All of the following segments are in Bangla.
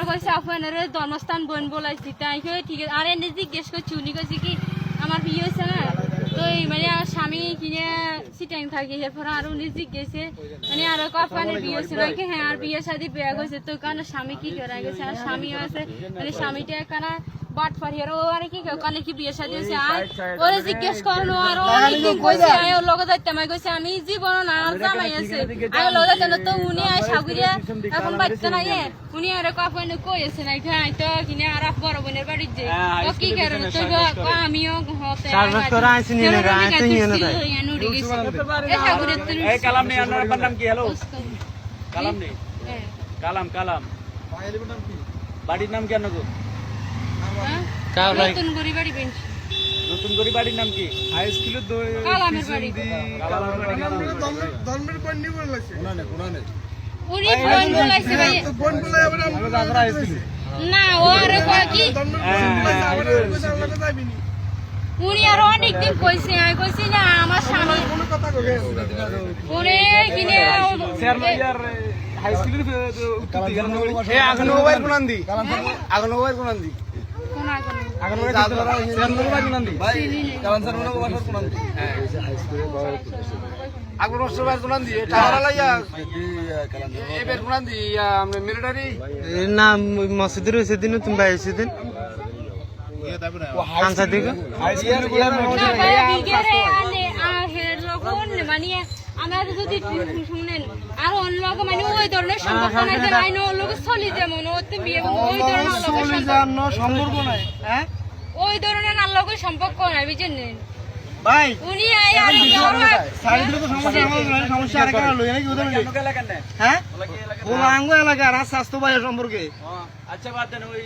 কইছে আপনার ধর্মস্থান বোন বলাইছি তাই ঠিক আছে। আর এনে জিজ্ঞেস করছি উনি কইছে কি আমার বিয়ে হয়েছে না তো মানে আমার স্বামী কিনে সিটাইং থাকি এরপর আর উনি জিজ্ঞেসে মানে আরো আপনার বিয়ে হয়েছে নাকি হ্যাঁ আর বিয়ে শাদী বিয়ে হয়েছে তো কারণ স্বামী কি করে গেছে আর স্বামীও আছে মানে স্বামীটা কেন বাট ফারি আর ও আর কি কানে কি বিয়ে শাদী হয়েছে আর ওরে জিজ্ঞেস করলো আর অনেকদিন কইছে আয় ওর লগে যাইতে আমি কইছে আমি জীবন না জামাই আছে আয় লগে যাইতে তো উনি আয় সাগুরিয়া এখন বাচ্চা নাই উনি আর কখন কইছে না খাই তো কিনে আর বড় বোনের বাড়ি যে ও কি করে তো আমিও হতে সারবাস তো রাইছি নি না রাইছি নি না তাই এই সাগুরিয়া তুই এই কালাম নেই আপনার নাম কি হ্যালো কালাম নেই কালাম কালাম বাড়ির নাম কেন গো নতুন গরি বাড়ি বেঞ্চ নতুন গরি বাড়ির নাম কি হাই স্কুলে কালামের বাড়ি ধর্মের বন্ডি বলাইছে উনি বোন বলাইছে ভাই বোন বলাই আমরা না ও আরে কয় কি উনি আর অনেকদিন কইছে আমি কইছি না আমার স্বামী কোনো কথা কইবে উনি কিনে স্যার লয়ার হাই স্কুলের উত্তর দিগার নগরী এ আগুন মোবাইল কোনান দি আগুন মোবাইল কোনান দি কোন আগুন আগুন মোবাইল স্যার মোবাইল কোনান দি ভাই কারণ স্যার মোবাইল কোনান দি হাই স্কুলে আগুন মোবাইল কোনান দি টাওয়ার লাইয়া এবার কোনান দি আমরা মিলিটারি না মসজিদের হইছে দিন তুমি ভাই হইছে দিন কানসা দিকে হাই স্কুলে গুলা না ভাই বিগেরে আলে হের লগন মানে আমরা যদি শুনেন আর অন্য লোক মানে ওই ধরনের সম্পর্ক নাই যে আইন ওর লোক চলি যেমন ওতে বিয়ে ওই ধরনের সম্পর্ক নাই হ্যাঁ ওই ধরনের আর লোকের সম্পর্ক নাই বুঝছেন ভাই উনি আই আর সাইডে তো সমস্যা আমাদের সমস্যা আর কারা লই নাকি ওদের কেন এলাকা না হ্যাঁ ওলাকি এলাকা ওলা আঙ্গ এলাকা আর স্বাস্থ্য ভাই সম্পর্কে আচ্ছা বাদ দেন ওই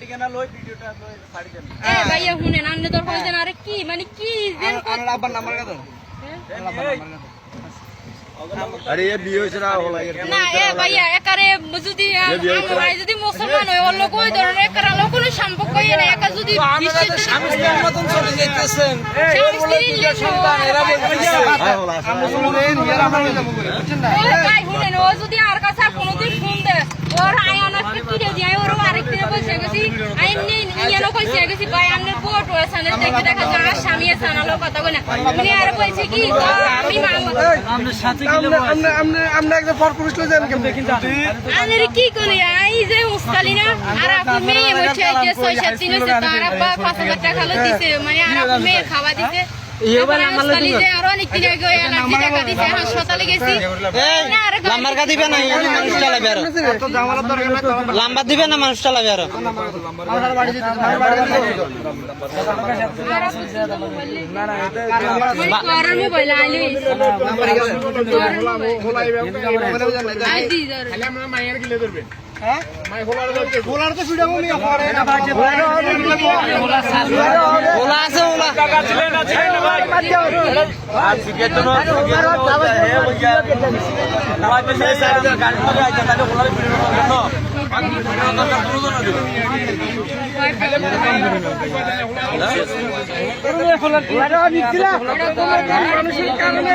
ঠিকানা লই ভিডিওটা লই ছাড়ি দেন এ ভাইয়া শুনেন আপনি তোর কইছেন আরে কি মানে কি যেন আমার আব্বার নাম্বার কত আরে এ বিয়ে হইছে না হলা না এ ভাইয়া একারে যদি আমরা যদি মুসলমান হয় ওর লোক ওই ধরনের একারে লোক কোনো সম্পর্ক হয় না একা যদি স্বামীর মতন চলে যাইতেছেন সন্তান এরা বলতেছে আমরা শুনেন এরা আমরা যাব বুঝছেন না ভাই শুনেন ও যদি আর কাছে কোনোদিন ফোন দেয় ওর আয়ানাকে কি দিয়ে যায় ওর আরেকদিন কইছে গেছি আইনি ইয়ানো কইছে গেছি ভাই আমনে কোট ওসানে দেখতে দেখা যায় আর স্বামী সানালো কথা কই না উনি আর কইছে কি আমি আমরা সাথে আমরা একদম ফর পুলিশ লই যান কেমন দেখিন আরে কি করি এই যে উস্কালি না আর আপনি মেয়ে বলছে যে 6-7 দিন হচ্ছে তার আব্বা 5000 টাকা লো দিছে মানে আর আপনি মেয়ে খাওয়া দিছে এবার আমার লাগি যে আর অনেক দিন আগে এলাকি টাকা দিছে হাসপাতালে গেছি লাম্বার কা দিবে না এই মানুষটা লাগবে আর তো জামালত দরকার না লাম্বার দিবে না মানুষটা লাগবে আর আমার বাড়ি যেতে আমার বাড়ি যেতে না না করার মোবাইল আইলি নাম্বার হোলাইবে আই দি ধর খালি আমরা মাইয়ার গিলে ধরবেন হ্যাঁ মাই হোলার তো ভিডিও মি করে না বাজে ওলা আছে ওলা টাকা ছিলেন না ছিলেন ভাই আর টিকেট তো হে বইয়া ভাই পেছে সাইডে গাড়ি করে আইতা তাহলে ওলার ভিডিও করবেন না আমি ভিডিও দরকার দুজন দিব মানুষের কারণে